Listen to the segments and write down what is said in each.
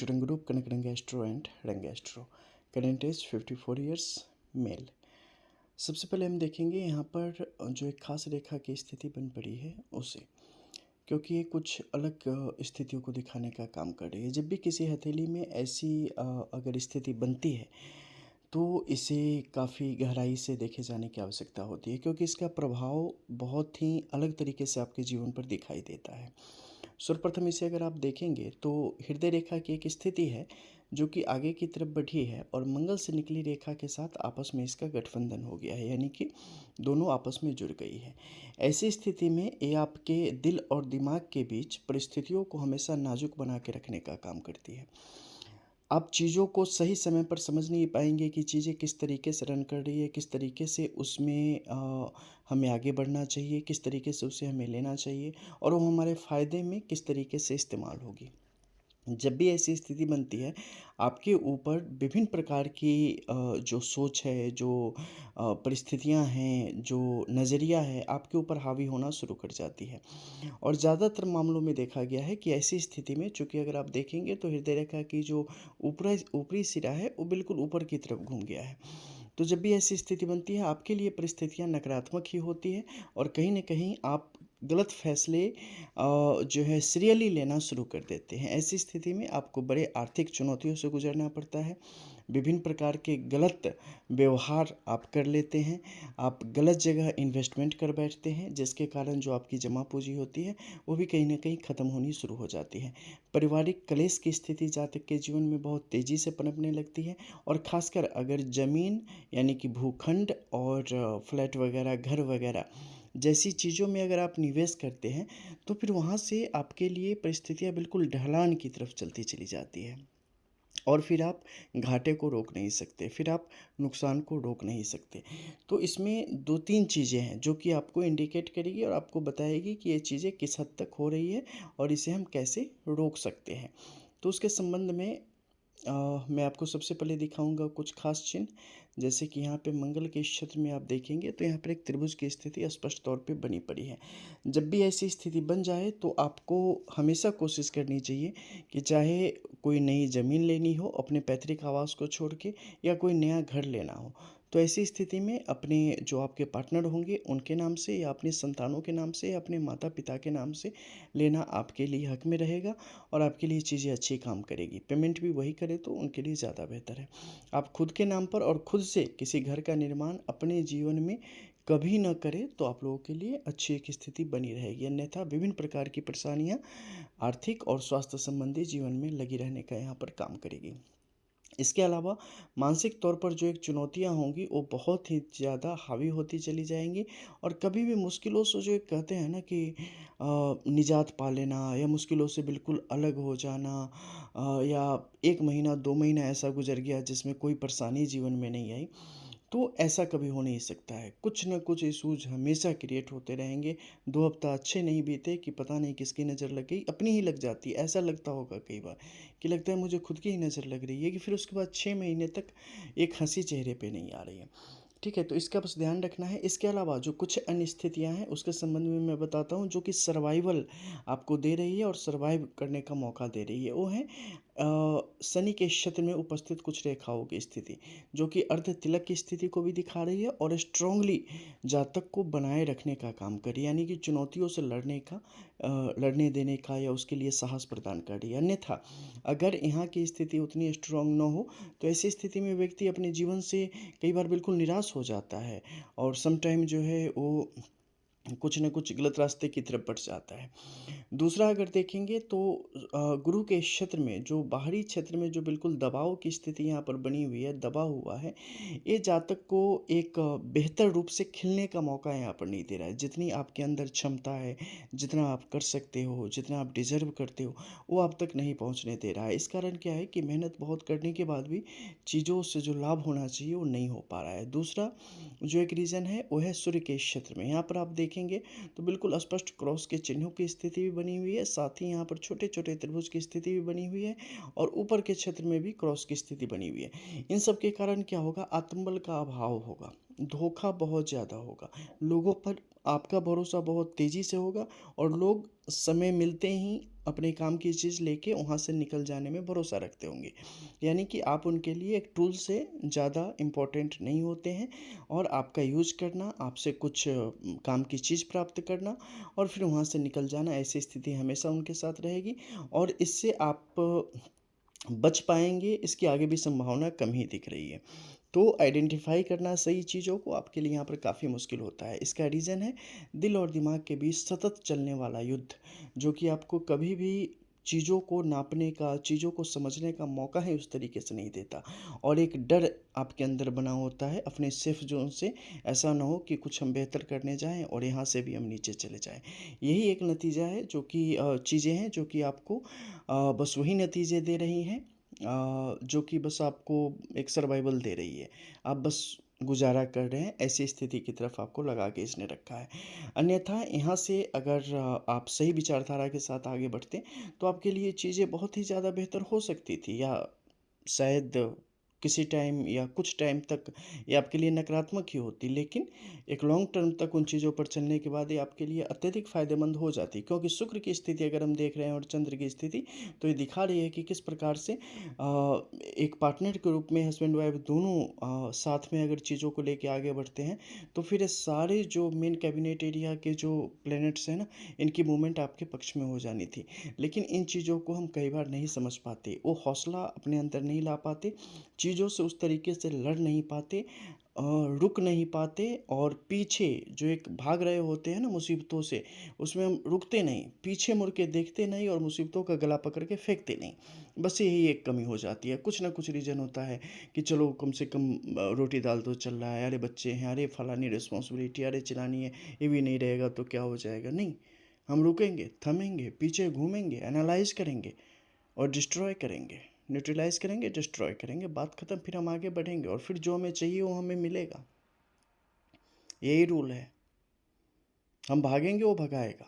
to Rangarup Kanakarangaestro and Rangaestro. Current age 54 years, male. सबसे पहले हम देखेंगे यहाँ पर जो एक खास रेखा की स्थिति बन पड़ी है उसे, क्योंकि ये कुछ अलग स्थितियों को दिखाने का काम कर रही है। जब भी किसी हथेली में ऐसी अगर स्थिति बनती है तो इसे काफ़ी गहराई से देखे जाने की आवश्यकता होती है, क्योंकि इसका प्रभाव बहुत ही अलग तरीके से आपके जीवन पर दिखाई देता है। सर्वप्रथम इसे अगर आप देखेंगे तो हृदय रेखा की एक स्थिति है जो कि आगे की तरफ बढ़ी है और मंगल से निकली रेखा के साथ आपस में इसका गठबंधन हो गया है, यानी कि दोनों आपस में जुड़ गई है। ऐसी स्थिति में ये आपके दिल और दिमाग के बीच परिस्थितियों को हमेशा नाजुक बना के रखने का काम करती है। आप चीज़ों को सही समय पर समझ नहीं पाएंगे कि चीज़ें किस तरीके से रन कर रही है, किस तरीके से उसमें हमें आगे बढ़ना चाहिए, किस तरीके से उसे हमें लेना चाहिए और वो हमारे फ़ायदे में किस तरीके से इस्तेमाल होगी। जब भी ऐसी स्थिति बनती है, आपके ऊपर विभिन्न प्रकार की जो सोच है, जो परिस्थितियाँ हैं, जो नज़रिया है, आपके ऊपर हावी होना शुरू कर जाती है। और ज़्यादातर मामलों में देखा गया है कि ऐसी स्थिति में, चूँकि अगर आप देखेंगे तो हृदय रेखा की जो ऊपरी सिरा है वो बिल्कुल ऊपर की तरफ घूम गया है। तो जब भी ऐसी स्थिति बनती है, आपके लिए परिस्थितियाँ नकारात्मक ही होती है और कहीं न कहीं आप गलत फैसले जो है सीरियली लेना शुरू कर देते हैं। ऐसी स्थिति में आपको बड़े आर्थिक चुनौतियों से गुजरना पड़ता है। विभिन्न प्रकार के गलत व्यवहार आप कर लेते हैं। आप गलत जगह इन्वेस्टमेंट कर बैठते हैं, जिसके कारण जो आपकी जमा पूँजी होती है वो भी कहीं न कहीं ख़त्म होनी शुरू हो जाती है। पारिवारिक क्लेश की स्थिति जातक के जीवन में बहुत तेज़ी से पनपने लगती है और ख़ासकर अगर ज़मीन यानी कि भूखंड और फ्लैट वगैरह, घर वगैरह जैसी चीज़ों में अगर आप निवेश करते हैं तो फिर वहाँ से आपके लिए परिस्थितियाँ बिल्कुल ढलान की तरफ चलती चली जाती है और फिर आप घाटे को रोक नहीं सकते, फिर आप नुकसान को रोक नहीं सकते। तो इसमें 2-3 चीज़ें हैं जो कि आपको इंडिकेट करेगी और आपको बताएगी कि ये चीज़ें किस हद तक हो रही है और इसे हम कैसे रोक सकते हैं। तो उसके संबंध में मैं आपको सबसे पहले दिखाऊंगा कुछ खास चिन्ह। जैसे कि यहाँ पे मंगल के इस क्षेत्र में आप देखेंगे तो यहाँ पर एक त्रिभुज की स्थिति स्पष्ट तौर पे बनी पड़ी है। जब भी ऐसी स्थिति बन जाए तो आपको हमेशा कोशिश करनी चाहिए कि चाहे कोई नई ज़मीन लेनी हो अपने पैतृक आवास को छोड़ के या कोई नया घर लेना हो, तो ऐसी स्थिति में अपने जो आपके पार्टनर होंगे उनके नाम से या अपने संतानों के नाम से या अपने माता पिता के नाम से लेना आपके लिए हक में रहेगा और आपके लिए चीज़ें अच्छी काम करेगी। पेमेंट भी वही करे तो उनके लिए ज़्यादा बेहतर है। आप खुद के नाम पर और खुद से किसी घर का निर्माण अपने जीवन में कभी न करें तो आप लोगों के लिए अच्छी एक स्थिति बनी रहेगी, अन्यथा विभिन्न प्रकार की परेशानियाँ आर्थिक और स्वास्थ्य संबंधी जीवन में लगी रहने का यहाँ पर काम करेगी। इसके अलावा मानसिक तौर पर जो एक चुनौतियाँ होंगी वो बहुत ही ज़्यादा हावी होती चली जाएंगी और कभी भी मुश्किलों से जो एक कहते हैं ना कि निजात पा लेना या मुश्किलों से बिल्कुल अलग हो जाना, या 1 महीना 2 महीना ऐसा गुजर गया जिसमें कोई परेशानी जीवन में नहीं आई, तो ऐसा कभी हो नहीं सकता है। कुछ न कुछ इश्यूज हमेशा क्रिएट होते रहेंगे। 2 हफ्ता अच्छे नहीं बीते कि पता नहीं किसकी नज़र लग गई, अपनी ही लग जाती है। ऐसा लगता होगा कई बार कि लगता है मुझे खुद की ही नज़र लग रही है, कि फिर उसके बाद 6 महीने तक एक हंसी चेहरे पे नहीं आ रही है। ठीक है, तो इसका बस ध्यान रखना है। इसके अलावा जो कुछ अन्य स्थितियाँ हैं उसके संबंध में मैं बताता हूँ जो कि सर्वाइवल आपको दे रही है और सर्वाइव करने का मौका दे रही है। वो है शनि के क्षेत्र में उपस्थित कुछ रेखाओं की स्थिति, जो कि अर्ध तिलक की स्थिति को भी दिखा रही है और स्ट्रांगली जातक को बनाए रखने का काम कर रही है, यानी कि चुनौतियों से लड़ने देने का या उसके लिए साहस प्रदान कर रही है। अन्यथा अगर यहाँ की स्थिति उतनी स्ट्रांग न हो तो ऐसी स्थिति में व्यक्ति अपने जीवन से कई बार बिल्कुल निराश हो जाता है और समटाइम जो है वो कुछ न कुछ गलत रास्ते की तरफ बढ़ जाता है। दूसरा अगर देखेंगे तो गुरु के क्षेत्र में जो बाहरी क्षेत्र में जो बिल्कुल दबाव की स्थिति यहाँ पर बनी हुई है, दबा हुआ है, ये जातक को एक बेहतर रूप से खिलने का मौका यहाँ पर नहीं दे रहा है। जितनी आपके अंदर क्षमता है, जितना आप कर सकते हो, जितना आप डिजर्व करते हो, वो आप तक नहीं पहुँचने दे रहा है। इस कारण क्या है कि मेहनत बहुत करने के बाद भी चीज़ों से जो लाभ होना चाहिए वो नहीं हो पा रहा है। दूसरा जो एक रीज़न है वो है सूर्य के क्षेत्र में। यहाँ पर आप देखेंगे तो बिल्कुल स्पष्ट क्रॉस के चिन्हों की स्थिति भी बनी हुई है, साथ ही यहाँ पर छोटे छोटे त्रिभुज की स्थिति भी बनी हुई है और ऊपर के क्षेत्र में भी क्रॉस की स्थिति बनी हुई है। इन सब के कारण क्या होगा, आत्मबल का अभाव होगा, धोखा बहुत ज़्यादा होगा, लोगों पर आपका भरोसा बहुत तेज़ी से होगा और लोग समय मिलते ही अपने काम की चीज़ लेके वहाँ से निकल जाने में भरोसा रखते होंगे। यानी कि आप उनके लिए एक टूल से ज़्यादा इम्पोर्टेंट नहीं होते हैं और आपका यूज़ करना, आपसे कुछ काम की चीज़ प्राप्त करना और फिर वहाँ से निकल जाना, ऐसी स्थिति हमेशा उनके साथ रहेगी और इससे आप बच पाएँगे, इसकी आगे भी संभावना कम ही दिख रही है। तो आइडेंटिफ़ाई करना सही चीज़ों को आपके लिए यहाँ पर काफ़ी मुश्किल होता है। इसका रीज़न है दिल और दिमाग के बीच सतत चलने वाला युद्ध, जो कि आपको कभी भी चीज़ों को नापने का, चीज़ों को समझने का मौका ही उस तरीके से नहीं देता और एक डर आपके अंदर बना होता है अपने सेफ ज़ोन से, ऐसा ना हो कि कुछ हम बेहतर करने जाएँ और यहाँ से भी हम नीचे चले जाएँ। यही एक नतीजा है जो कि चीज़ें हैं जो कि आपको बस वही नतीजे दे रही हैं जो कि बस आपको एक सर्वाइवल दे रही है। आप बस गुज़ारा कर रहे हैं, ऐसी स्थिति की तरफ आपको लगा के इसने रखा है। अन्यथा यहाँ से अगर आप सही विचारधारा के साथ आगे बढ़ते, तो आपके लिए चीज़ें बहुत ही ज़्यादा बेहतर हो सकती थी या शायद किसी टाइम या कुछ टाइम तक ये आपके लिए नकारात्मक ही होती, लेकिन एक लॉन्ग टर्म तक उन चीज़ों पर चलने के बाद ये आपके लिए अत्यधिक फ़ायदेमंद हो जाती। क्योंकि शुक्र की स्थिति अगर हम देख रहे हैं और चंद्र की स्थिति, तो ये दिखा रही है कि किस प्रकार से एक पार्टनर के रूप में हस्बैंड वाइफ दोनों साथ में अगर चीज़ों को लेके आगे बढ़ते हैं, तो फिर ये सारे जो मेन कैबिनेट एरिया के जो प्लैनेट्स हैं ना, इनकी मूवमेंट आपके पक्ष में हो जानी थी। लेकिन इन चीज़ों को हम कई बार नहीं समझ पाते, वो हौसला अपने अंदर नहीं ला पाते, चीज़ों से उस तरीके से लड़ नहीं पाते, रुक नहीं पाते और पीछे जो एक भाग रहे होते हैं ना मुसीबतों से, उसमें हम रुकते नहीं, पीछे मुड़ के देखते नहीं और मुसीबतों का गला पकड़ के फेंकते नहीं। बस यही एक कमी हो जाती है। कुछ ना कुछ रीज़न होता है कि चलो कम से कम रोटी दाल तो चल रहा है, अरे बच्चे हैं, अरे फलानी रिस्पॉन्सिबिलिटी, अरे चिल्लानी है, ये भी नहीं रहेगा तो क्या हो जाएगा? नहीं, हम रुकेंगे, थमेंगे, पीछे घूमेंगे, एनालाइज़ करेंगे और डिस्ट्रॉय करेंगे, न्यूट्रलाइज़ करेंगे, डिस्ट्रॉय करेंगे, बात ख़त्म। फिर हम आगे बढ़ेंगे और फिर जो हमें चाहिए वो हमें मिलेगा। यही रूल है। हम भागेंगे, वो भगाएगा।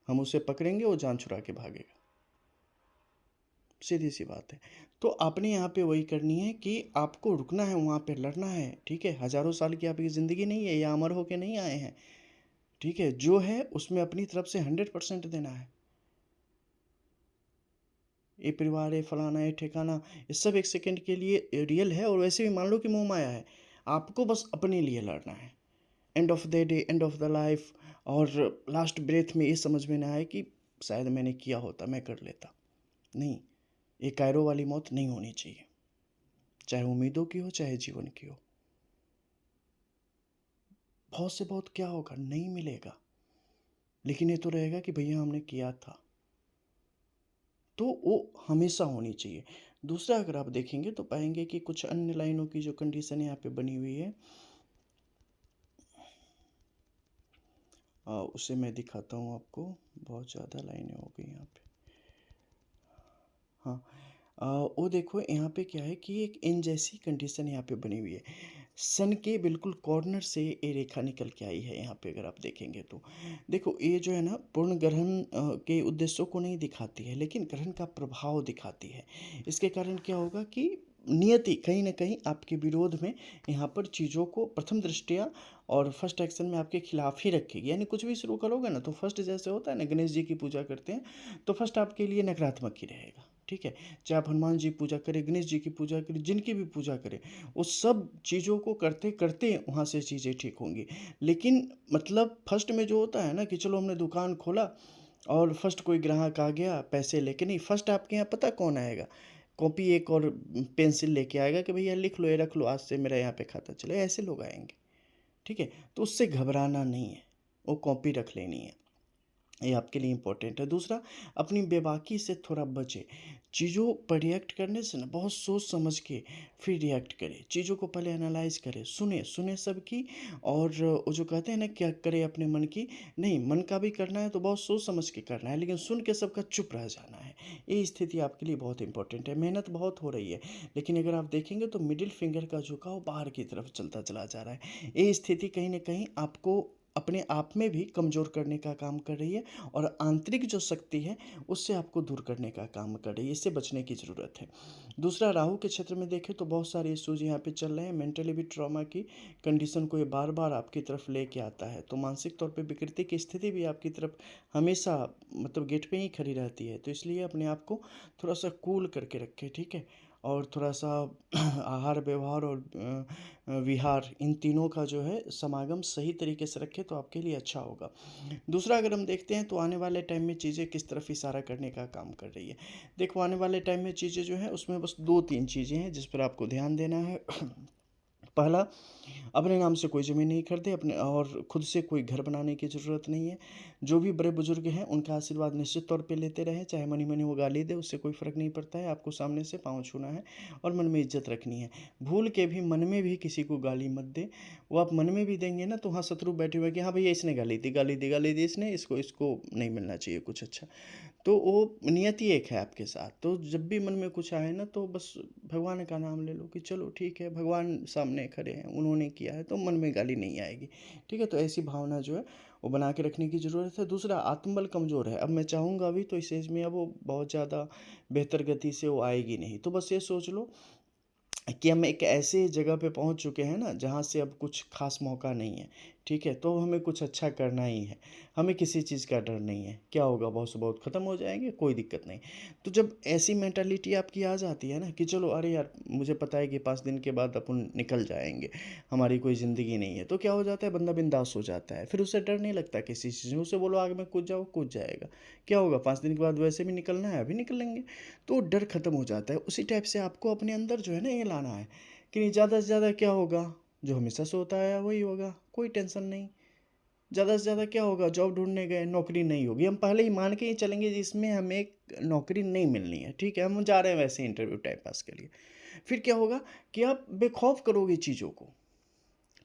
हम उसे पकड़ेंगे, वो जान छुड़ा के भागेगा। सीधी सी बात है। तो आपने यहाँ पे वही करनी है कि आपको रुकना है, वहाँ पे लड़ना है, ठीक है? हज़ारों साल की आपकी ज़िंदगी नहीं है या अमर होके नहीं आए हैं, ठीक है? जो है उसमें अपनी तरफ से 100% देना है। ये परिवार है, फलाना है, ठिकाना, ये सब एक सेकंड के लिए रियल है और वैसे भी मान लो कि मोह माया है। आपको बस अपने लिए लड़ना है। End of the day, end of the life और लास्ट ब्रेथ में ये समझ में ना आए कि शायद मैंने किया होता, मैं कर लेता। नहीं, ये कायरो वाली मौत नहीं होनी चाहिए। चाहे उम्मीदों की हो, चाहे जीवन की हो। बहुत से बहुत क्या होगा? नहीं मिलेगा। लेकिन ये तो रहेगा कि भैया हमने किया था। तो वो हमेशा होनी चाहिए। दूसरा अगर आप देखेंगे तो पाएँगे कि कुछ अन्य लाइनों की जो कंडीशन यहाँ पे बनी हुई है उसे मैं दिखाता हूँ आपको। बहुत ज़्यादा लाइनें हो गई यहाँ पे। हाँ, वो देखो यहाँ पे क्या है कि एक इन जैसी कंडीशन यहाँ पे बनी हुई है। सन के बिल्कुल कॉर्नर से ये रेखा निकल के आई है यहाँ पे अगर आप देखेंगे तो। देखो ये जो है ना पूर्ण ग्रहण के उद्देश्यों को नहीं दिखाती है, लेकिन ग्रहण का प्रभाव दिखाती है। इसके कारण क्या होगा कि नियति कहीं न कहीं आपके विरोध में यहाँ पर चीज़ों को प्रथम दृष्टया और फर्स्ट एक्शन में आपके खिलाफ ही रखेगी। यानी कुछ भी शुरू करोगे ना तो फर्स्ट जैसे होता है ना, गणेश जी की पूजा करते हैं, तो फर्स्ट आपके लिए नकारात्मक ही रहेगा, ठीक है? चाहे आप हनुमान जी की पूजा करें, गणेश जी की पूजा करें, जिनकी भी पूजा करें, वो सब चीज़ों को करते-करते वहाँ से चीज़ें ठीक होंगी। लेकिन मतलब फर्स्ट में जो होता है ना कि चलो हमने दुकान खोला और फर्स्ट कोई ग्राहक आ गया पैसे लेके, नहीं, फर्स्ट आपके यहाँ पता कौन आएगा? कॉपी एक और पेंसिल लेके आएगा कि भैया लिख लो, ये रख लो, आज से मेरा यहाँ पे खाता चले, ऐसे लोग आएँगे, ठीक है? तो उससे घबराना नहीं है, वो कॉपी रख लेनी है। ये आपके लिए इम्पोर्टेंट है। दूसरा, अपनी बेबाकी से थोड़ा बचें। चीज़ों पर रिएक्ट करने से ना बहुत सोच समझ के फिर रिएक्ट करें। चीज़ों को पहले एनालाइज़ करें, सुनें सबकी और वो जो कहते हैं ना क्या करें अपने मन की, नहीं, मन का भी करना है तो बहुत सोच समझ के करना है, लेकिन सुन के सबका चुप रह जाना है। ये स्थिति आपके लिए बहुत इम्पोर्टेंट है। मेहनत बहुत हो रही है, लेकिन अगर आप देखेंगे तो मिडिल फिंगर का झुकाव बाहर की तरफ चलता चला जा रहा है। ये स्थिति कहीं न कहीं आपको अपने आप में भी कमज़ोर करने का काम कर रही है और आंतरिक जो शक्ति है उससे आपको दूर करने का काम कर रही है। इससे बचने की ज़रूरत है। दूसरा, राहु के क्षेत्र में देखें तो बहुत सारे इश्यूज यहाँ पे चल रहे हैं। मेंटली भी ट्रॉमा की कंडीशन को ये बार बार आपकी तरफ लेके आता है, तो मानसिक तौर पे विकृति की स्थिति भी आपकी तरफ हमेशा मतलब गेट पे ही खड़ी रहती है। तो इसलिए अपने आप को थोड़ा सा कूल करके रखें, ठीक है। और थोड़ा सा आहार व्यवहार और विहार, इन तीनों का जो है समागम सही तरीके से रखें तो आपके लिए अच्छा होगा। दूसरा, अगर हम देखते हैं तो आने वाले टाइम में चीज़ें किस तरफ इशारा करने का काम कर रही है। देखो, आने वाले टाइम में चीज़ें जो हैं उसमें बस 2-3 चीज़ें हैं जिस पर आपको ध्यान देना है। पहला, अपने नाम से कोई ज़मीन नहीं खरीदे, अपने और खुद से कोई घर बनाने की ज़रूरत नहीं है। जो भी बड़े बुजुर्ग हैं उनका आशीर्वाद निश्चित तौर पे लेते रहें, चाहे मनी मनी वो गाली दे उससे कोई फ़र्क नहीं पड़ता है। आपको सामने से पाँव छूना है और मन में इज्जत रखनी है। भूल के भी मन में भी किसी को गाली मत दे। वो आप मन में भी देंगे ना तो वहाँ शत्रु बैठे हुए कि हाँ भैया इसने गाली दी इसने, इसको नहीं मिलना चाहिए कुछ अच्छा। तो वो नियति एक है आपके साथ। तो जब भी मन में कुछ आए ना तो बस भगवान का नाम ले लो कि चलो ठीक है, भगवान सामने खड़े हैं, उन्होंने किया है तो मन में गाली नहीं आएगी, ठीक है। तो ऐसी भावना जो है वो बना के रखने की ज़रूरत है। दूसरा, आत्मबल कमज़ोर है। अब मैं चाहूँगा अभी तो इस एज में अब वो बहुत ज़्यादा बेहतर गति से वो आएगी नहीं। तो बस ये सोच लो कि हम एक ऐसे जगह पे पहुंच चुके हैं ना जहाँ से अब कुछ खास मौका नहीं है, ठीक है। तो हमें कुछ अच्छा करना ही है, हमें किसी चीज़ का डर नहीं है। क्या होगा, बहुत से बहुत ख़त्म हो जाएंगे, कोई दिक्कत नहीं। तो जब ऐसी मेंटालिटी आपकी आ जाती है ना कि चलो अरे यार मुझे पता है कि 5 दिन के बाद अपन निकल जाएंगे, हमारी कोई ज़िंदगी नहीं है, तो क्या हो जाता है, बंदा बिंदास हो जाता है। फिर उसे डर नहीं लगता किसी चीज़ में। उसे बोलो आग में कूद जाओ, कूद जाएगा। क्या होगा, 5 दिन के बाद वैसे भी निकलना है, अभी निकल लेंगे। तो डर खत्म हो जाता है। उसी टाइप से आपको अपने अंदर जो है ना ये लाना है कि नहीं, ज़्यादा से ज़्यादा क्या होगा, जो हमेशा से होता आया वही होगा, कोई टेंशन नहीं। ज़्यादा से ज़्यादा क्या होगा, जॉब ढूंढने गए नौकरी नहीं होगी, हम पहले ही मान के ही चलेंगे जिसमें हमें एक नौकरी नहीं मिलनी है, ठीक है, हम जा रहे हैं वैसे इंटरव्यू टाइम पास के लिए। फिर क्या होगा कि आप बेखौफ करोगे चीज़ों को,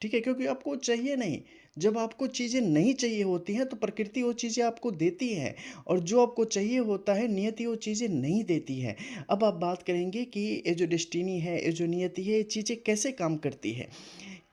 ठीक है, क्योंकि आपको चाहिए नहीं। जब आपको चीज़ें नहीं चाहिए होती हैं तो प्रकृति वो चीज़ें आपको देती है, और जो आपको चाहिए होता है नियति वो चीज़ें नहीं देती है। अब आप बात करेंगे कि ये जो डेस्टिनी है, ये जो नियति है, ये चीज़ें कैसे काम करती है।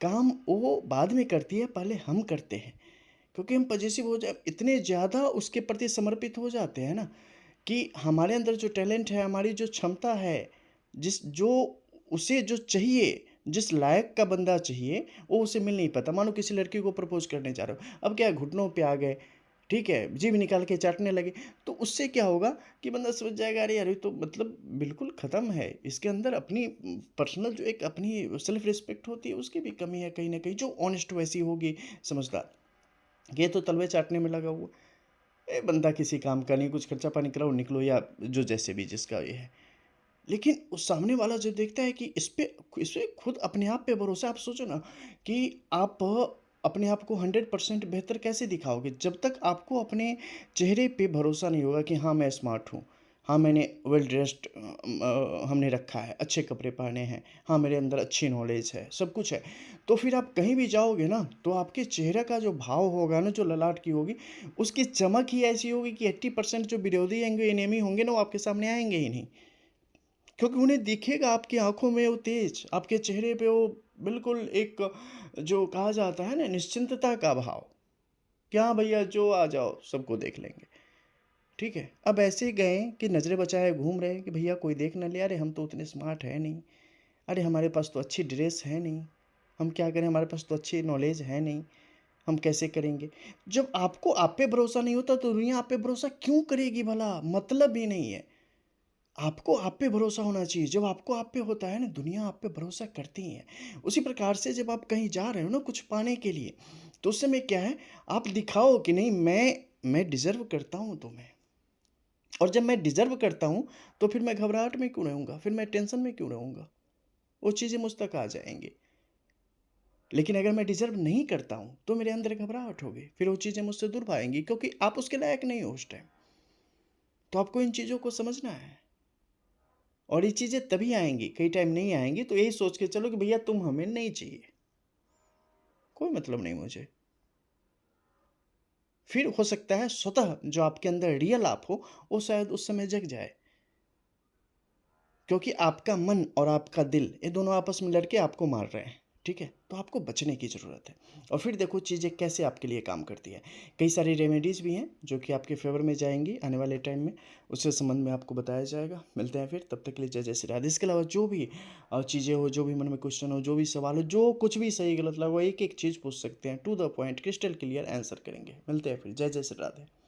काम वो बाद में करती है, पहले हम करते हैं। क्योंकि हम पजेसिव हो जाए, इतने ज़्यादा उसके प्रति समर्पित हो जाते हैं ना कि हमारे अंदर जो टैलेंट है, हमारी जो क्षमता है, जिस जो उसे जो चाहिए, जिस लायक का बंदा चाहिए, वो उसे मिल नहीं पाता। मानो किसी लड़की को प्रपोज करने जा रहे हो, अब क्या है, घुटनों पे आ गए, ठीक है, जीभ निकाल के चाटने लगे, तो उससे क्या होगा कि बंदा समझ जाएगा अरे यार ये तो मतलब बिल्कुल ख़त्म है, इसके अंदर अपनी पर्सनल जो एक अपनी सेल्फ रिस्पेक्ट होती है उसकी भी कमी है कहीं ना कहीं। जो ऑनेस्ट वैसी होगी, समझदार, ये तो तलवे चाटने में लगा हुआ। ए बंदा किसी काम का नहीं, कुछ खर्चा पानी कराओ निकलो, या जो जैसे भी जिसका ये है। लेकिन उस सामने वाला जो देखता है कि इस पे खुद अपने आप पे भरोसा। आप सोचो ना कि आप अपने आप को 100% बेहतर कैसे दिखाओगे जब तक आपको अपने चेहरे पे भरोसा नहीं होगा कि हाँ मैं स्मार्ट हूँ, हाँ मैंने वेल ड्रेस्ड हमने रखा है, अच्छे कपड़े पहने हैं, हाँ मेरे अंदर अच्छी नॉलेज है, सब कुछ है। तो फिर आप कहीं भी जाओगे ना तो आपके चेहरे का जो भाव होगा ना, जो ललाट की होगी, उसकी चमक ही ऐसी होगी कि 80% जो विरोधी होंगे, एनिमी होंगे ना, वो आपके सामने आएंगे ही नहीं। क्योंकि उन्हें दिखेगा आपकी आंखों में वो तेज, आपके चेहरे पे वो बिल्कुल एक जो कहा जाता है ना निश्चिंतता का भाव, कि हाँ भैया जो आ जाओ सबको देख लेंगे, ठीक है। अब ऐसे गए कि नज़रें बचाए घूम रहे कि भैया कोई देख ना ले, अरे हम तो उतने स्मार्ट है नहीं, अरे हमारे पास तो अच्छी ड्रेस है नहीं, हम क्या करें, हमारे पास तो अच्छी नॉलेज है नहीं, हम कैसे करेंगे। जब आपको आप पे भरोसा नहीं होता तो दुनिया आप पे भरोसा क्यों करेगी भला, मतलब ही नहीं है। आपको आप पे भरोसा होना चाहिए। जब आपको आप पे होता है ना, दुनिया आप पे भरोसा करती है। उसी प्रकार से जब आप कहीं जा रहे हो ना कुछ पाने के लिए, तो उस समय क्या है, आप दिखाओ कि नहीं मैं डिज़र्व करता हूँ तुम्हें। और जब मैं डिज़र्व करता हूँ तो फिर मैं घबराहट में क्यों रहूँगा, फिर मैं टेंशन में क्यों रहूँगा, वो चीज़ें मुझ तक आ जाएंगी। लेकिन अगर मैं डिज़र्व नहीं करता हूँ तो मेरे अंदर घबराहट होगी, फिर वो चीज़ें मुझसे दूर भागेंगी क्योंकि आप उसके लायक नहीं हो उस टाइम। तो आपको इन चीज़ों को समझना है। और ये चीज़ें तभी आएंगी, कई टाइम नहीं आएंगी। तो यही सोच के चलो कि भैया तुम हमें नहीं चाहिए, कोई मतलब नहीं मुझे। फिर हो सकता है स्वतः जो आपके अंदर रियल आप हो वो शायद उस समय जग जाए, क्योंकि आपका मन और आपका दिल ये दोनों आपस में लड़के आपको मार रहे हैं, ठीक है? तो आपको बचने की ज़रूरत है। और फिर देखो चीज़ें कैसे आपके लिए काम करती है। कई सारी रेमेडीज़ भी हैं जो कि आपके फ़ेवर में जाएँगी आने वाले टाइम में, उसके संबंध में आपको बताया जाएगा। मिलते हैं फिर, तब तक के लिए जय जय श्री राधे। इसके अलावा जो भी चीज़ें हो, जो भी मन में क्वेश्चन हो, जो भी सवाल हो, जो कुछ भी सही गलत लगा हो, एक-एक चीज़ पूछ सकते हैं। To the point crystal clear answer करेंगे। मिलते हैं फिर, जय जय श्री राधे।